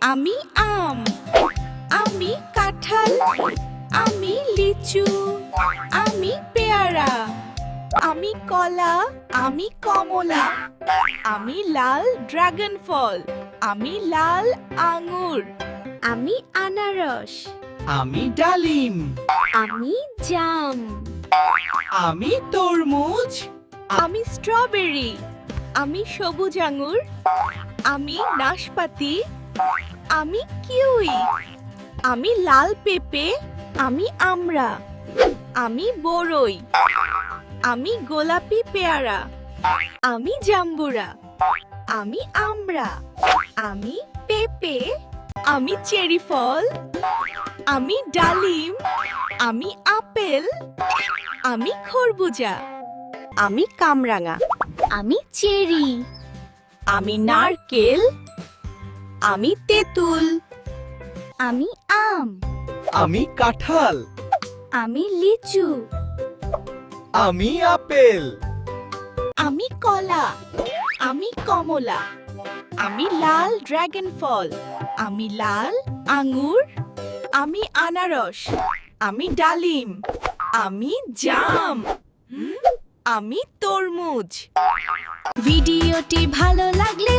আমি আম, আমি কাঁঠাল, আমি লিচু, আমি পেয়ারা, আমি কলা, আমি কমলা, আমি লাল ড্রাগন ফল, আমি লাল আঙ্গুর, আমি আনারস, আমি ডালিম, আমি জাম, আমি তরমুজ, আমি স্ট্রবেরি, আমি সবুজ আঙ্গুর, আমি নাশপাতি, আমি কিউই, আমি লাল পেঁপে, আমি আমড়া, আমি বরই, আমি গোলাপি পেয়ারা, আমি জাম্বুরা, আমি আমড়া, আমি পেঁপে, আমি চেরি ফল, আমি ডালিম, আমি আপেল, আমি খরবুজা, আমি কামরাঙা, আমি চেরি, আমি নারকেল, আমি তেঁতুল, আমি আম, আমি কাঁঠাল, আমি লিচু, আমি আপেল, আমি কলা, আমি কমলা, আমি লাল ড্রাগন ফল, আমি লাল আঙ্গুর, আমি আনারস, আমি ডালিম, আমি জাম, আমি তরমুজ। ভিডিওটি ভালো লাগলে